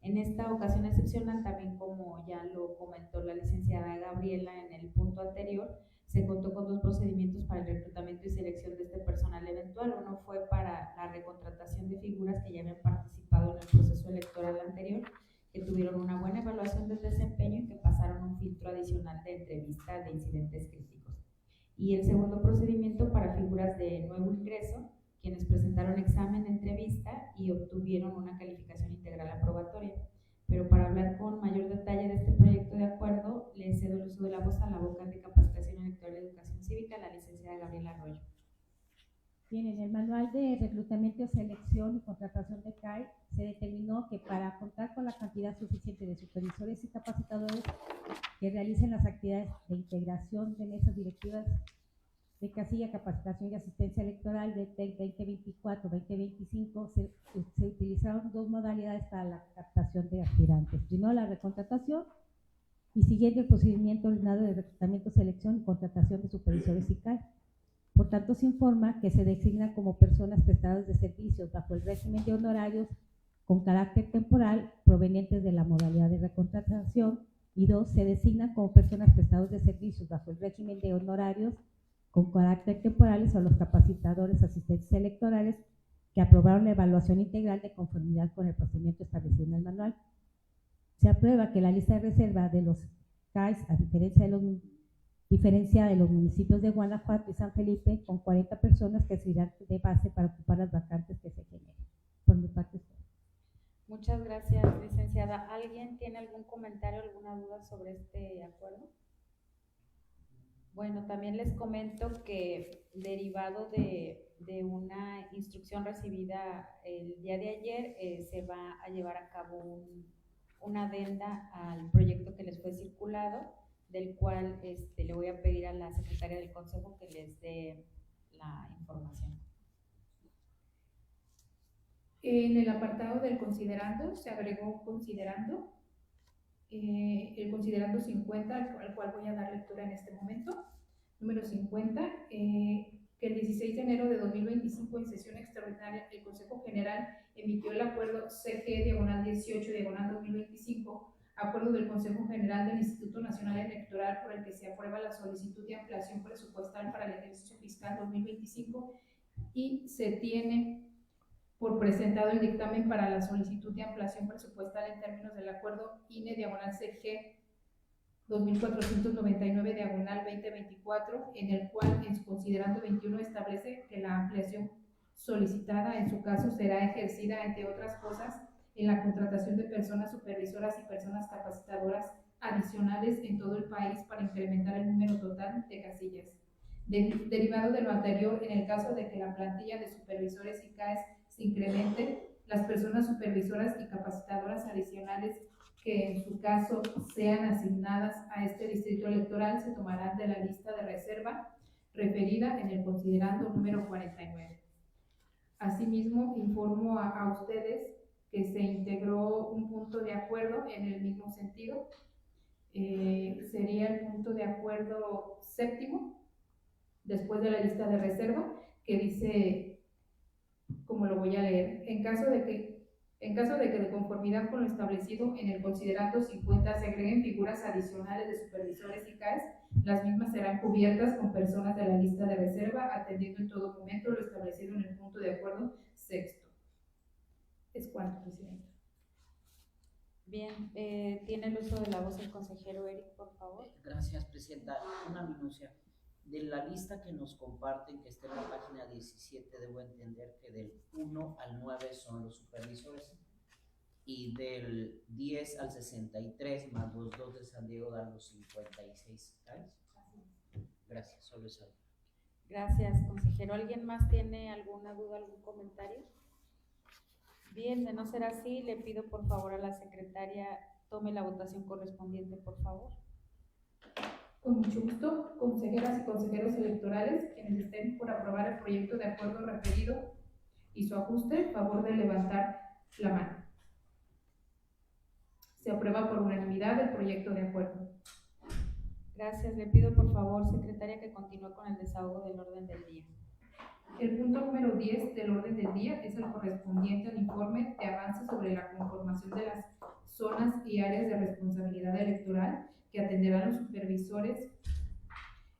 En esta ocasión excepcional, también como ya lo comentó la licenciada Gabriela en el punto anterior, se contó con 2 procedimientos para el reclutamiento y selección de este personal eventual. Uno fue para la recontratación de figuras que ya habían participado en el proceso electoral anterior, que tuvieron una buena evaluación del desempeño y que pasaron un filtro adicional de entrevista de incidentes críticos. Y el segundo procedimiento para figuras de nuevo ingreso, quienes presentaron examen, entrevista y obtuvieron una calificación integral aprobatoria. Pero para hablar con mayor detalle de este proyecto de acuerdo, le cedo el uso de la voz a la vocal de Capacitación Electoral y Educación Cívica, la licenciada Gabriela Arroyo. Bien, en el manual de reclutamiento, selección y contratación de CAI se determinó que para contar con la cantidad suficiente de supervisores y capacitadores que realicen las actividades de integración de mesas directivas de casilla, capacitación y asistencia electoral de TEC 2024-2025, se utilizaron 2 modalidades para la captación de aspirantes. Primero, la recontratación y siguiendo el procedimiento ordenado de reclutamiento, selección y contratación de supervisores y CAI. Por tanto, se informa que se designan como personas prestadoras de servicios bajo el régimen de honorarios con carácter temporal provenientes de la modalidad de recontratación y 2, se designan como personas prestadoras de servicios bajo el régimen de honorarios con carácter temporales a los capacitadores asistentes electorales que aprobaron la evaluación integral de conformidad con el procedimiento establecido en el manual. Se aprueba que la lista de reserva de los CAIs, a diferencia de los municipios de Guanajuato y San Felipe, con 40 personas que servirán de base para ocupar las vacantes que se generen. Por mi parte es todo. Muchas gracias, licenciada. ¿Alguien tiene algún comentario, alguna duda sobre este acuerdo? Bueno, también les comento que derivado de una instrucción recibida el día de ayer, se va a llevar a cabo una adenda al proyecto que les fue circulado, del cual le voy a pedir a la secretaria del Consejo que les dé la información. En el apartado del considerando se agregó un considerando, el considerando 50, al cual voy a dar lectura en este momento. Número 50, que el 16 de enero de 2025 en sesión extraordinaria el Consejo General emitió el acuerdo CG/18/2025, acuerdo del Consejo General del Instituto Nacional Electoral por el que se aprueba la solicitud de ampliación presupuestal para el ejercicio fiscal 2025 y se tiene por presentado el dictamen para la solicitud de ampliación presupuestal en términos del acuerdo INE/CG 2499/2024, en el cual en su considerando 21 establece que la ampliación solicitada en su caso será ejercida, entre otras cosas, en la contratación de personas supervisoras y personas capacitadoras adicionales en todo el país para incrementar el número total de casillas. Derivado de lo anterior, en el caso de que la plantilla de supervisores y CAES se incremente, las personas supervisoras y capacitadoras adicionales que en su caso sean asignadas a este distrito electoral se tomarán de la lista de reserva referida en el considerando número 49. Asimismo, informo a ustedes que se integró un punto de acuerdo en el mismo sentido. Sería el punto de acuerdo séptimo, después de la lista de reserva, que dice, como lo voy a leer, en caso de que de conformidad con lo establecido en el considerando 50 se agreguen figuras adicionales de supervisores y CAES, las mismas serán cubiertas con personas de la lista de reserva, atendiendo en todo momento lo establecido en el punto de acuerdo sexto. Es cuanto, Presidenta. Bien, tiene el uso de la voz el consejero Eric, por favor. Gracias, Presidenta. Una minucia. De la lista que nos comparten, que está en la página 17, debo entender que del 1 al 9 son los supervisores y del 10 al 63 más los 2 de San Diego dan los 56. ¿Sabes? Gracias, solo eso. Gracias, consejero. ¿Alguien más tiene alguna duda, algún comentario? Bien, de no ser así, le pido por favor a la secretaria tome la votación correspondiente, por favor. Con mucho gusto, consejeras y consejeros electorales, quienes estén por aprobar el proyecto de acuerdo referido y su ajuste, favor de levantar la mano. Se aprueba por unanimidad el proyecto de acuerdo. Gracias. Le pido por favor, secretaria, que continúe con el desahogo del orden del día. El punto número 10 del orden del día es el correspondiente al informe de avance sobre la conformación de las zonas y áreas de responsabilidad electoral que atenderán los supervisores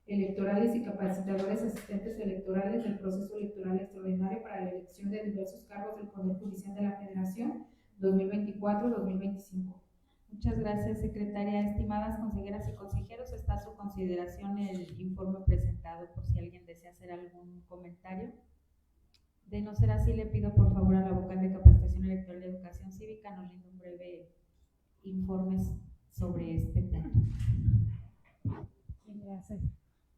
electorales y capacitadores asistentes electorales del proceso electoral extraordinario para la elección de diversos cargos del Poder Judicial de la Federación 2024-2025. Muchas gracias, secretaria. Estimadas consejeras y consejeros, está a su consideración el informe presentado por si alguien desea hacer algún comentario. De no ser así, le pido por favor a la vocal de Capacitación Electoral y Educación Cívica nos brinde un breve informe sobre este punto. Gracias.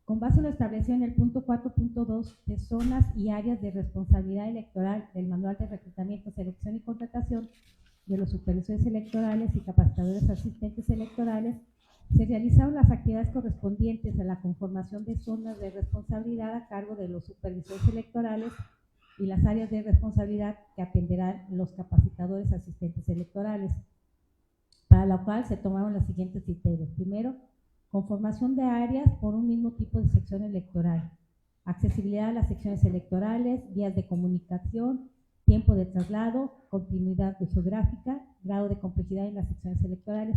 Con base en lo establecido en el punto 4.2 de zonas y áreas de responsabilidad electoral del Manual de Reclutamiento, Selección y Contratación de los supervisores electorales y capacitadores asistentes electorales, se realizaron las actividades correspondientes a la conformación de zonas de responsabilidad a cargo de los supervisores electorales y las áreas de responsabilidad que atenderán los capacitadores asistentes electorales, para lo cual se tomaron los siguientes criterios. Primero, conformación de áreas por un mismo tipo de sección electoral, accesibilidad a las secciones electorales, vías de comunicación, tiempo de traslado, continuidad geográfica, grado de complejidad en las secciones electorales.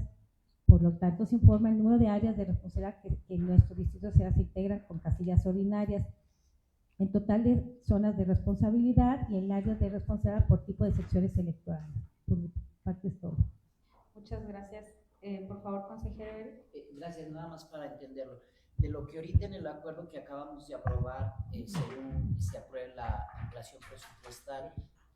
Por lo tanto, se informa el número de áreas de responsabilidad que en nuestro distrito se integran con casillas ordinarias, en total de zonas de responsabilidad y en áreas de responsabilidad por tipo de secciones electorales. Por mi parte es todo. Muchas gracias. Por favor, consejero Eric. Gracias, nada más para entenderlo. De lo que ahorita en el acuerdo que acabamos de aprobar, según se apruebe la ampliación presupuestal,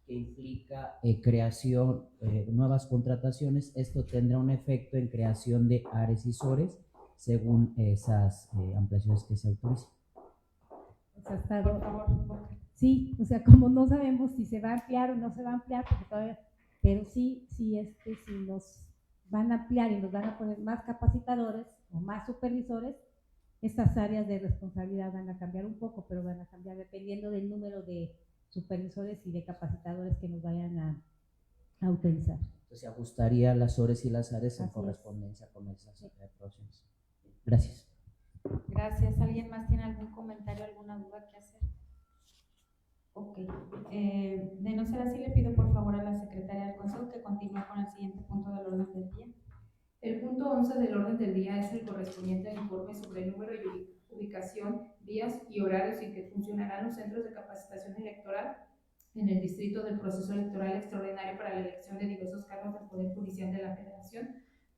que implica creación, nuevas contrataciones, esto tendrá un efecto en creación de áreas y SORES según esas ampliaciones que se autoricen. O sea, está, Por favor, sí, o sea, como no sabemos si se va a ampliar o no se va a ampliar, porque todavía, pero sí, si nos van a ampliar y nos van a poner más capacitadores o más supervisores, estas áreas de responsabilidad van a cambiar un poco, pero van a cambiar dependiendo del número de supervisores y de capacitadores que nos vayan a autorizar. Entonces se ajustaría las SORES y las áreas en correspondencia con esas aprobaciones. Gracias. Gracias. ¿Alguien más tiene algún comentario, alguna duda que hacer? Ok. De no ser así, le pido por favor a la secretaria del Consejo que continúe con el siguiente punto del orden del día. El punto 11 del orden del día es el correspondiente al informe sobre el número y ubicación, días y horarios en que funcionarán los centros de capacitación electoral en el distrito del proceso electoral extraordinario para la elección de diversos cargos del Poder Judicial de la Federación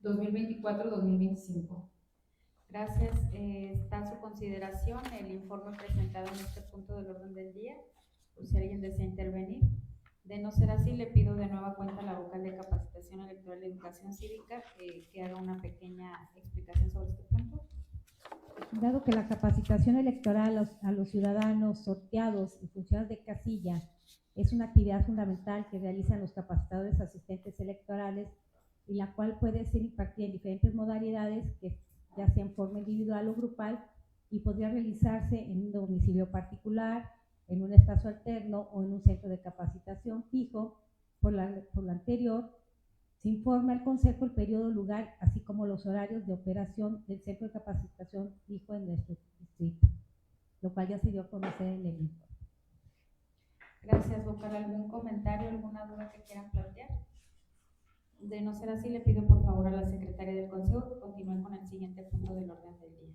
2024-2025. Gracias. Está a su consideración el informe presentado en este punto del orden del día, por si alguien desea intervenir. De no ser así, le pido de nueva cuenta a la vocal de Capacitación Electoral y Educación Cívica que haga una pequeña explicación sobre este punto. Dado que la capacitación electoral a los ciudadanos sorteados y funcionarios de casilla es una actividad fundamental que realizan los capacitadores asistentes electorales y la cual puede ser impartida en diferentes modalidades, que ya sea en forma individual o grupal, y podría realizarse en un domicilio particular, en un espacio alterno o en un centro de capacitación fijo. Por lo anterior, se informa al Consejo el periodo, lugar, así como los horarios de operación del centro de capacitación fijo en nuestro distrito, lo cual ya se dio a conocer en el informe. Gracias, vocal. ¿Algún comentario, alguna duda que quieran plantear? De no ser así, le pido por favor a la secretaria del Consejo que continúe con el siguiente punto del orden del día.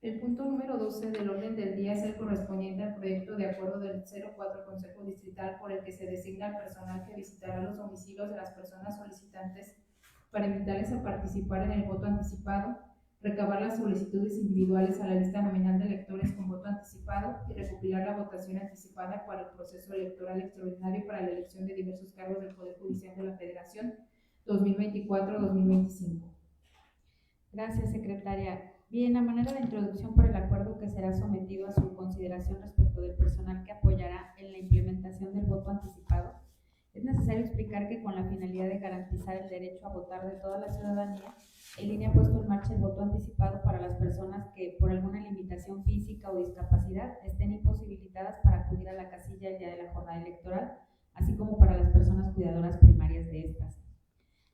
El punto número 12 del orden del día es el correspondiente al proyecto de acuerdo del 04 Consejo Distrital por el que se designa al personal que visitará los domicilios de las personas solicitantes para invitarles a participar en el voto anticipado, recabar las solicitudes individuales a la lista nominal de electores con voto anticipado y recopilar la votación anticipada para el proceso electoral extraordinario para la elección de diversos cargos del Poder Judicial de la Federación 2024-2025. Gracias, secretaria. Bien, a manera de introducción por el acuerdo que será sometido a su consideración respecto del personal que apoyará en la implementación del voto anticipado, es necesario explicar que con la finalidad de garantizar el derecho a votar de toda la ciudadanía, el INE ha puesto en marcha el voto anticipado para las personas que por alguna limitación física o discapacidad estén imposibilitadas para acudir a la casilla el día de la jornada electoral, así como para las personas cuidadoras primarias de estas.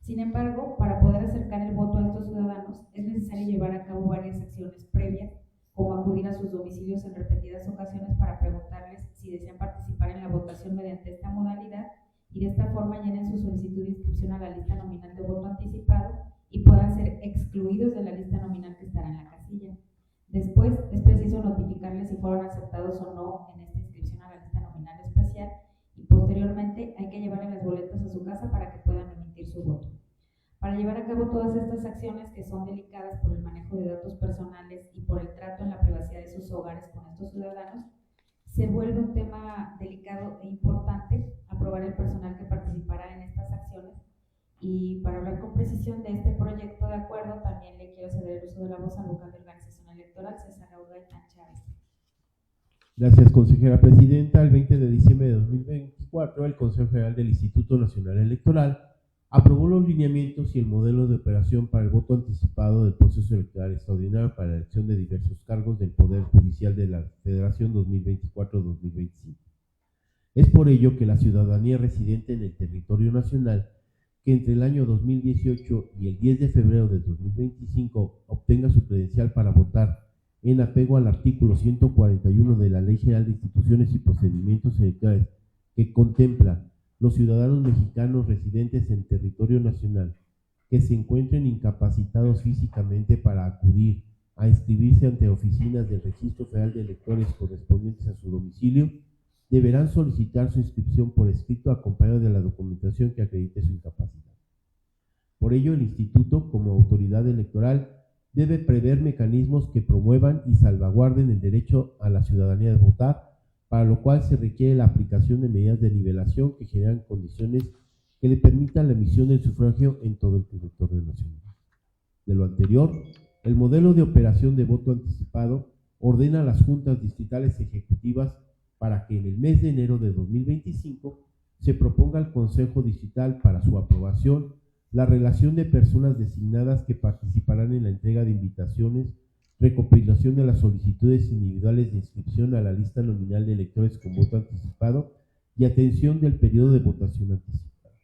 Sin embargo, para poder acercar el voto a estos ciudadanos, es necesario llevar a cabo varias acciones previas, como acudir a sus domicilios en repetidas ocasiones para preguntarles si desean participar en la votación mediante esta modalidad y de esta forma llenen su solicitud de inscripción a la lista nominal de voto anticipado y puedan ser excluidos de la lista nominal que estará en la casilla. Después, es preciso notificarles si fueron aceptados o no en esta inscripción a la lista nominal especial y posteriormente hay que llevarle las boletas a su casa para que puedan emitir su voto. Para llevar a cabo todas estas acciones que son delicadas por el manejo de datos personales y por el trato en la privacidad de sus hogares con estos ciudadanos, se vuelve un tema delicado e importante aprobar el personal que participará en estas acciones. Y para hablar con precisión de este proyecto de acuerdo, también le quiero ceder el uso de la voz al vocal de organización electoral, César Raúl Gaitán Chávez. Gracias, consejera presidenta. El 20 de diciembre de 2024, el Consejo General del Instituto Nacional Electoral aprobó los lineamientos y el modelo de operación para el voto anticipado del proceso electoral extraordinario para la elección de diversos cargos del Poder Judicial de la Federación 2024-2025. Es por ello que la ciudadanía residente en el territorio nacional que entre el año 2018 y el 10 de febrero de 2025 obtenga su credencial para votar en apego al artículo 141 de la Ley General de Instituciones y Procedimientos Electorales, que contempla los ciudadanos mexicanos residentes en territorio nacional que se encuentren incapacitados físicamente para acudir a inscribirse ante oficinas del Registro Federal de Electores correspondientes a su domicilio, deberán solicitar su inscripción por escrito acompañado de la documentación que acredite su incapacidad. Por ello, el Instituto, como autoridad electoral, debe prever mecanismos que promuevan y salvaguarden el derecho a la ciudadanía de votar, para lo cual se requiere la aplicación de medidas de nivelación que generan condiciones que le permitan la emisión del sufragio en todo el territorio nacional. De lo anterior, el modelo de operación de voto anticipado ordena a las juntas distritales ejecutivas para que en el mes de enero de 2025 se proponga al Consejo Distrital para su aprobación la relación de personas designadas que participarán en la entrega de invitaciones, recopilación de las solicitudes individuales de inscripción a la lista nominal de electores con voto anticipado y atención del periodo de votación anticipada.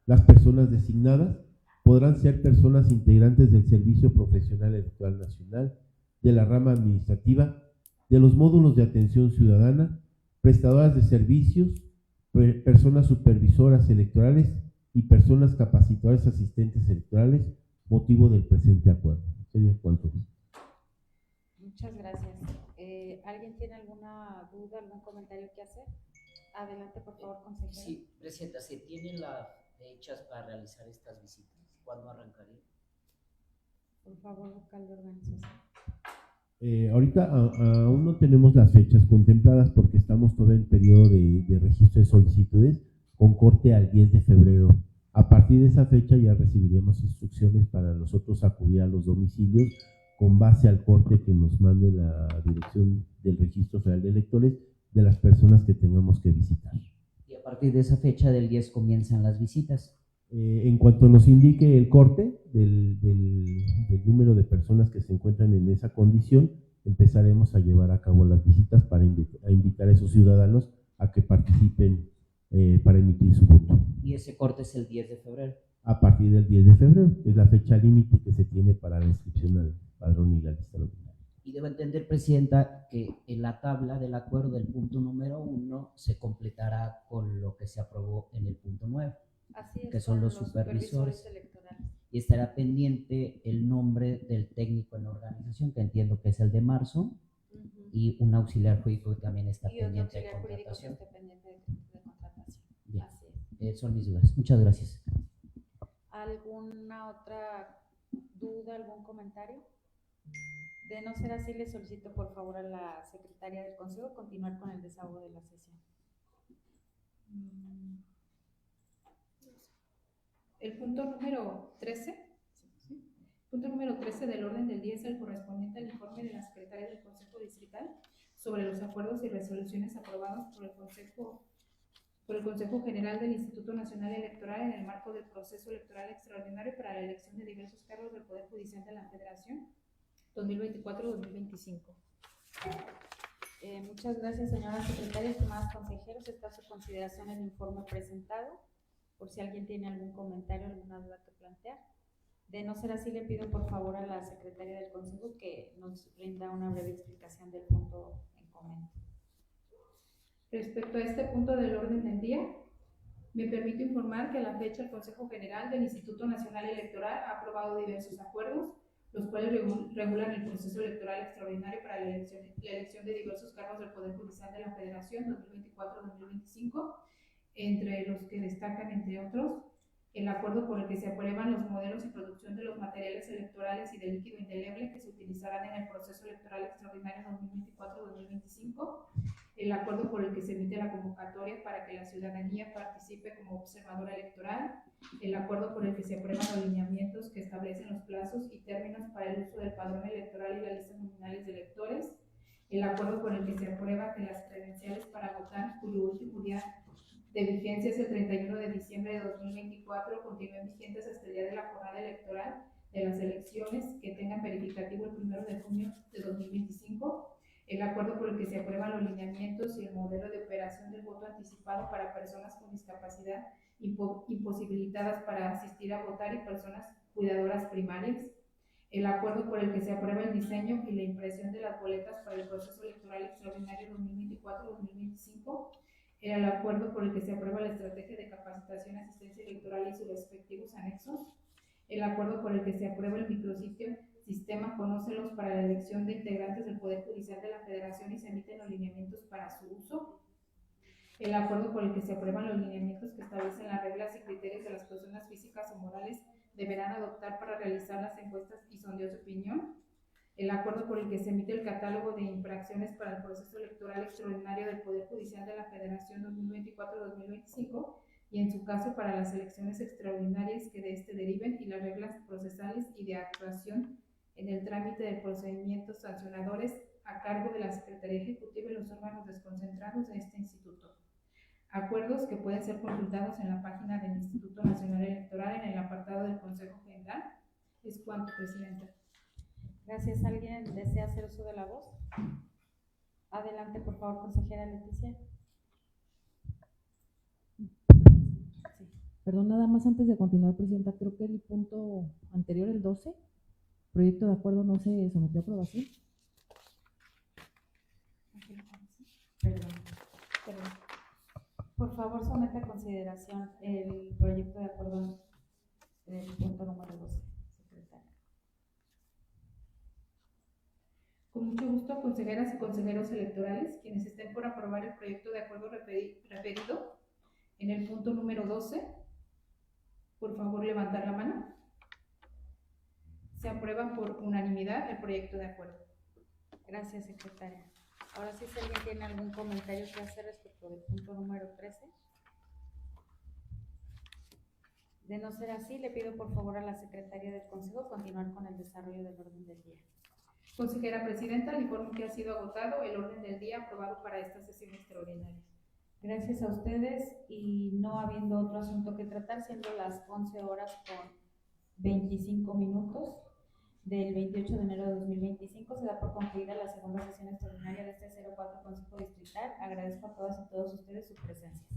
Las personas designadas podrán ser personas integrantes del Servicio Profesional Electoral Nacional, de la rama administrativa, de los módulos de atención ciudadana, prestadoras de servicios, personas supervisoras electorales y personas capacitadoras asistentes electorales, motivo del presente acuerdo. Sería cuanto. Muchas gracias. ¿Alguien tiene alguna duda, algún comentario que hacer? Adelante, por favor, consejera. Sí, Presidenta, ¿se tienen las fechas para realizar estas visitas? ¿Cuándo arrancaría? Por favor, vocal de organización. Ahorita aún no tenemos las fechas contempladas porque estamos todavía en periodo de registro de solicitudes con corte al 10 de febrero. A partir de esa fecha ya recibiremos instrucciones para nosotros acudir a los domicilios con base al corte que nos mande la Dirección del Registro Federal de Electores de las personas que tengamos que visitar. Y a partir de esa fecha del 10 comienzan las visitas. En cuanto nos indique el corte del número de personas que se encuentran en esa condición, empezaremos a llevar a cabo las visitas para invitar a esos ciudadanos a que participen para emitir su voto. Y ese corte es el 10 de febrero. A partir del 10 de febrero, es la fecha límite que se tiene para la inscripción al padrón y la lista nominal. Y debo entender, Presidenta, que en la tabla del acuerdo del punto número 1 se completará con lo que se aprobó en el punto 9. Así es, que son con los supervisores electorales. Y estará pendiente el nombre del técnico en la organización, que entiendo que es el de marzo, y un auxiliar jurídico que también está Y otro pendiente de auxiliar jurídico que contratación. esté pendiente de contratación. Bien. Así es. Son mis dudas. Muchas gracias. ¿Alguna otra duda, algún comentario? De no ser así, le solicito por favor a la secretaria del Consejo continuar con el desahogo de la sesión. El punto número 13. Punto número 13 del orden del día es el correspondiente al informe de la Secretaria del Consejo Distrital sobre los acuerdos y resoluciones aprobados por el Consejo General del Instituto Nacional Electoral en el marco del proceso electoral extraordinario para la elección de diversos cargos del Poder Judicial de la Federación 2024-2025. Muchas gracias, señora secretaria. Estimados consejeros, está a su consideración el informe presentado. Por si alguien tiene algún comentario, alguna duda que plantear. De no ser así, le pido por favor a la secretaria del Consejo que nos rinda una breve explicación del punto en comento. Respecto a este punto del orden del día, me permito informar que a la fecha el Consejo General del Instituto Nacional Electoral ha aprobado diversos acuerdos, los cuales regulan el proceso electoral extraordinario para la elección de diversos cargos del Poder Judicial de la Federación 2024-2025, entre los que destacan, entre otros, el acuerdo por el que se aprueban los modelos y producción de los materiales electorales y de líquido indeleble que se utilizarán en el proceso electoral extraordinario 2024-2025, el acuerdo por el que se emite la convocatoria para que la ciudadanía participe como observadora electoral, el acuerdo por el que se aprueban los lineamientos que establecen los plazos y términos para el uso del padrón electoral y las listas nominales de electores, el acuerdo por el que se aprueba que las credenciales para votar, cuyo último día de vigencia es el 31 de diciembre de 2024, continúen vigentes hasta el día de la jornada electoral de las elecciones que tengan verificativo el 1 de junio de 2025, el acuerdo por el que se aprueban los lineamientos y el modelo de operación del voto anticipado para personas con discapacidad imposibilitadas para asistir a votar y personas cuidadoras primarias, el acuerdo por el que se aprueba el diseño y la impresión de las boletas para el proceso electoral extraordinario 2024-2025, el acuerdo por el que se aprueba la estrategia de capacitación, asistencia electoral y sus respectivos anexos, el acuerdo por el que se aprueba el micrositio Sistema Conócelos para la elección de integrantes del Poder Judicial de la Federación y se emiten los lineamientos para su uso, el acuerdo por el que se aprueban los lineamientos que establecen las reglas y criterios de las personas físicas o morales deberán adoptar para realizar las encuestas y sondeos de opinión, el acuerdo por el que se emite el catálogo de infracciones para el proceso electoral extraordinario del Poder Judicial de la Federación 2024-2025 y en su caso para las elecciones extraordinarias que de este deriven y las reglas procesales y de actuación en el trámite de procedimientos sancionadores a cargo de la Secretaría Ejecutiva y los órganos desconcentrados de este instituto. Acuerdos que pueden ser consultados en la página del Instituto Nacional Electoral en el apartado del Consejo General. Es cuanto, Presidenta. Gracias. ¿Alguien desea hacer uso de la voz? Adelante, por favor, consejera Leticia. Sí. Perdón, nada más antes de continuar, Presidenta, creo que el punto anterior, el 12, proyecto de acuerdo no se sometió a aprobación. Perdón. Por favor, somete a consideración el proyecto de acuerdo del punto número 12, secretaria. Con mucho gusto, Consejo, consejeras y consejeros electorales, quienes estén por aprobar el proyecto de acuerdo referido en el punto número 12, por favor levantar la mano. Se aprueba por unanimidad el proyecto de acuerdo. Gracias, secretaria. Ahora sí, si alguien tiene algún comentario que hacer respecto del punto número 13. De no ser así, le pido por favor a la secretaria del Consejo continuar con el desarrollo del orden del día. Consejera Presidenta, le informo que ha sido agotado el orden del día aprobado para esta sesión extraordinaria. Gracias a ustedes, y no habiendo otro asunto que tratar, siendo las 11 horas con 25 minutos del 28 de enero de 2025, se da por concluida la segunda sesión extraordinaria de este 04 Consejo Distrital. Agradezco a todas y todos ustedes su presencia.